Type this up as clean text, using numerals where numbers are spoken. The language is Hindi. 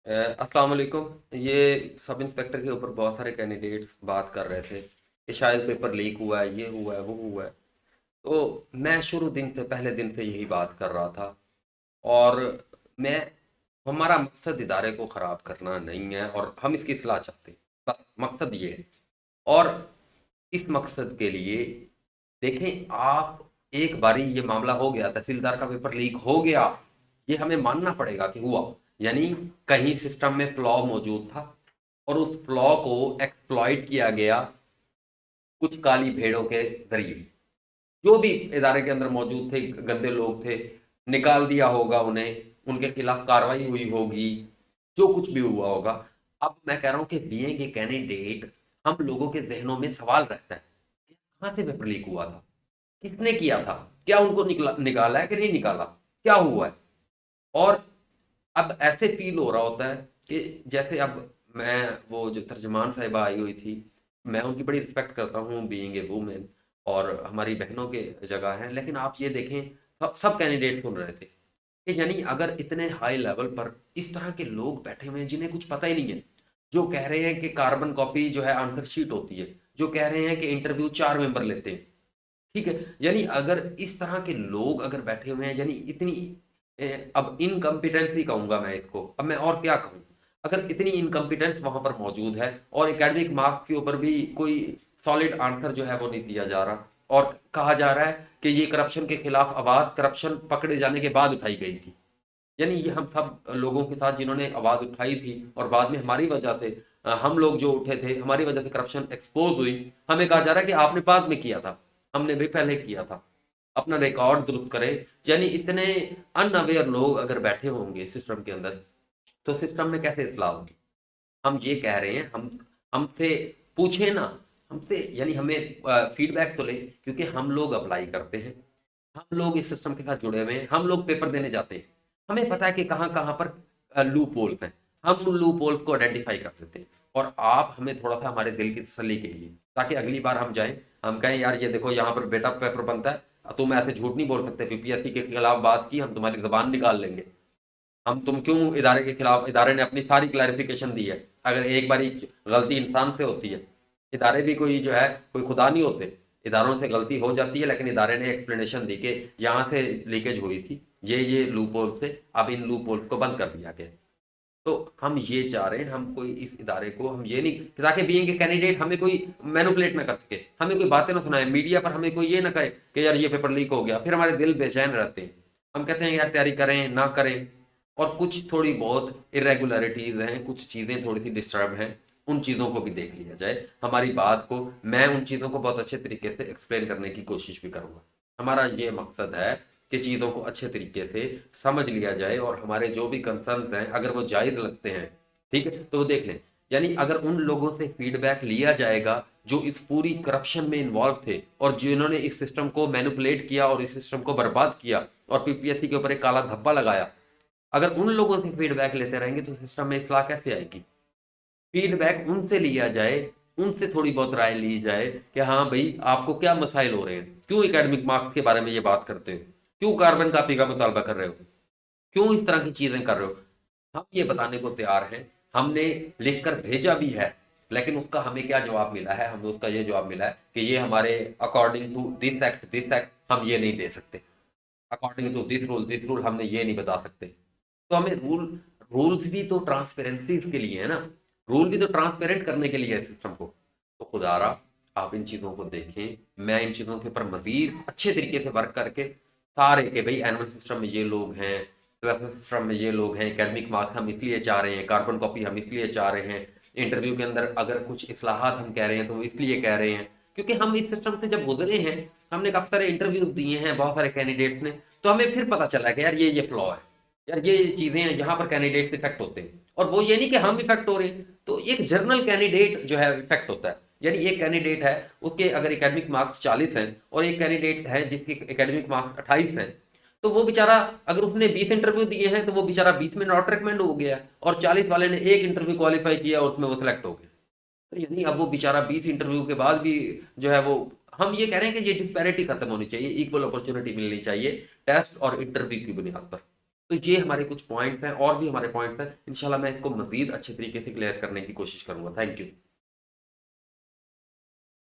अस्सलाम वालेकुम। ये सब इंस्पेक्टर के ऊपर बहुत सारे कैंडिडेट्स बात कर रहे थे कि शायद पेपर लीक हुआ है, ये हुआ है, वो हुआ है। तो मैं शुरू दिन से पहले दिन से यही बात कर रहा था। और मैं हमारा मकसद इदारे को ख़राब करना नहीं है और हम इसकी इस्लाह चाहते हैं, बस मकसद ये है। और इस मकसद के लिए देखें आप, एक बारी ये मामला हो गया, तहसीलदार का पेपर लीक हो गया, ये हमें मानना पड़ेगा कि हुआ। यानी कहीं सिस्टम में फ्लॉ मौजूद था और उस फ्लॉ को एक्सप्लॉइट किया गया कुछ काली भेड़ों के जरिए। जो भी इदारे के अंदर मौजूद थे, गंदे लोग थे, निकाल दिया होगा उन्हें, उनके खिलाफ कार्रवाई हुई होगी, जो कुछ भी हुआ होगा। अब मैं कह रहा हूं कि बीइंग ए कैंडिडेट, हम लोगों के जहनों में सवाल रहता है कि कहां से पेपर लीक हुआ था, किसने किया था, क्या उनको निकाला है कि नहीं निकाला, क्या हुआ है। और अब ऐसे फील हो रहा होता है कि जैसे अब मैं, वो जो तर्जमान साहिबा आई हुई थी, मैं उनकी बड़ी रिस्पेक्ट करता हूँ बीइंग ए वूमेन, और हमारी बहनों के जगह है। लेकिन आप ये देखें, सब कैंडिडेट सुन रहे थे कि यानी अगर इतने हाई लेवल पर इस तरह के लोग बैठे हुए हैं जिन्हें कुछ पता ही नहीं है, जो कह रहे हैं कि कार्बन कॉपी जो है आंसर शीट होती है, जो कह रहे हैं कि इंटरव्यू 4 मेंबर लेते हैं, ठीक है। यानी अगर इस तरह के लोग अगर बैठे हुए हैं, यानी इतनी अब इनकम्पिटेंसी कहूंगा मैं इसको, अब मैं और क्या कहूँ। अगर इतनी इनकम्पिटेंस वहां पर मौजूद है और एकेडमिक मार्क्स के ऊपर भी कोई सॉलिड आंसर जो है वो नहीं दिया जा रहा, और कहा जा रहा है कि ये करप्शन के खिलाफ आवाज करप्शन पकड़े जाने के बाद उठाई गई थी। यानी ये हम सब लोगों के साथ जिन्होंने आवाज उठाई थी और बाद में हमारी वजह से, हम लोग जो उठे थे, हमारी वजह से करप्शन एक्सपोज हुई, हमें कहा जा रहा है कि आपने बाद में किया था, हमने भी पहले किया था, अपना रिकॉर्ड दुरुस्त करें। यानी इतने अनअवेयर लोग अगर बैठे होंगे सिस्टम के अंदर, तो सिस्टम में कैसे इस्लाह होगी। हम ये कह रहे हैं, हम हमसे पूछे ना, हमसे यानी हमें फीडबैक तो ले, क्योंकि हम लोग अप्लाई करते हैं, हम लोग इस सिस्टम के साथ जुड़े हुए हैं, हम लोग पेपर देने जाते हैं, हमें पता है कि कहाँ कहाँ पर लूप होल्स हैं, हम उन लूप होल्स को आइडेंटिफाई कर देते हैं। और आप हमें थोड़ा सा हमारे दिल की तसल्ली के लिए, ताकि अगली बार हम जाएं, हम कहें यार ये देखो यहाँ पर बेटा पेपर बनता है, तुम ऐसे झूठ नहीं बोल सकते, पीपीएससी के खिलाफ बात की, हम तुम्हारी जबान निकाल लेंगे। हम तुम क्यों इदारे के खिलाफ, इदारे ने अपनी सारी क्लैरिफिकेशन दी है। अगर एक बारी गलती इंसान से होती है, इदारे भी कोई जो है, कोई खुदा नहीं होते, इदारों से गलती हो जाती है, लेकिन इदारे ने एक्सप्लेनेशन दी कि यहाँ से लीकेज हुई थी, ये लूप होल से, अब इन लूप होल्स को बंद कर दिया गया। तो हम ये चाह रहे हैं, हम कोई इस इदारे को, हम ये नहीं, ताकि बीइंग के कैंडिडेट हमें कोई मैनिपुलेट ना कर सके, हमें कोई बातें ना सुनाए मीडिया पर, हमें कोई ये ना कहे कि यार ये पेपर लीक हो गया, फिर हमारे दिल बेचैन रहते हैं। हम कहते हैं यार तैयारी करें ना करें। और कुछ थोड़ी बहुत इरेगुलरिटीज हैं, कुछ चीज़ें थोड़ी सी डिस्टर्ब हैं, उन चीज़ों को भी देख लिया जाए। हमारी बात को, मैं उन चीज़ों को बहुत अच्छे तरीके से एक्सप्लेन करने की कोशिश भी करूँगा। हमारा ये मकसद है कि चीज़ों को अच्छे तरीके से समझ लिया जाए, और हमारे जो भी कंसर्न हैं अगर वो जायज़ लगते हैं, ठीक है, तो वो देख लें। यानी अगर उन लोगों से फीडबैक लिया जाएगा जो इस पूरी करप्शन में इन्वॉल्व थे और जिन्होंने इस सिस्टम को मैनिपुलेट किया और इस सिस्टम को बर्बाद किया और पीपीएससी के ऊपर एक काला धब्बा लगाया, अगर उन लोगों से फीडबैक लेते रहेंगे तो सिस्टम में इस्लाह कैसे आएगी। फीडबैक उनसे लिया जाए, उनसे थोड़ी बहुत राय ली जाए कि हाँ भाई आपको क्या मसाइल हो रहे हैं, क्यों एकेडमिक मार्क्स के बारे में ये बात करते हो, क्यों कार्बन कापी का मुतालबा कर रहे हो, क्यों इस तरह की चीजें कर रहे हो। हम ये बताने को तैयार हैं, हमने लिख कर भेजा भी है, लेकिन उसका हमें क्या जवाब मिला है, हमें उसका ये जवाब मिला है कि ये हमारे अकॉर्डिंग टू दिस एक्ट हम ये नहीं दे सकते, अकॉर्डिंग टू दिस रूल हमने ये नहीं बता सकते। तो हमें रूल्स भी तो ट्रांसपेरेंसी के लिए है ना, रूल भी तो ट्रांसपेरेंट करने के लिए है सिस्टम को। तो खुदारा आप इन चीज़ों को देखें, मैं इन चीज़ों के ऊपर मजीद अच्छे तरीके से वर्क करके सारे के भाई एनुअल सिस्टम में ये लोग हैं, प्लेसमेंट सिस्टम में ये लोग हैं, एकेडमिक मार्क्स हम इसलिए चाह रहे हैं, कार्बन कॉपी हम इसलिए चाह रहे हैं, इंटरव्यू के अंदर अगर कुछ इस्लाहात हम कह रहे हैं तो वो इसलिए कह रहे हैं क्योंकि हम इस सिस्टम से जब गुजरे हैं, हमने काफ़ी सारे इंटरव्यूज दिए हैं बहुत सारे कैंडिडेट्स ने, तो हमें फिर पता चला कि यार ये फ्लॉ है, यार ये चीजें हैं, यहाँ पर कैंडिडेट्स इफेक्ट होते हैं। और वो ये नहीं कि हम इफेक्ट हो रहे हैं, तो एक जर्नल कैंडिडेट जो है इफेक्ट होता है। यानी एक कैंडिडेट है, उसके अगर एकेडमिक मार्क्स 40 हैं और एक कैंडिडेट है जिसके एकेडमिक मार्क्स 28 हैं, तो वो बेचारा, अगर उसने 20 इंटरव्यू दिए हैं तो वो बेचारा 20 में नॉट रिकमेंड हो गया, और 40 वाले ने एक इंटरव्यू क्वालिफाई किया और उसमें वो सिलेक्ट हो गया। तो यानी अब वो बेचारा 20 इंटरव्यू के बाद भी जो है वो, हम ये कह रहे हैं कि ये डिस्पैरिटी खत्म होनी चाहिए, इक्वल अपॉर्चुनिटी मिलनी चाहिए टेस्ट और इंटरव्यू की बुनियाद पर। तो ये हमारे कुछ पॉइंट्स हैं, और भी हमारे पॉइंट्स हैं। इंशाल्लाह मैं इसको मज़ीद अच्छे तरीके से क्लियर करने की कोशिश करूँगा। Thank you.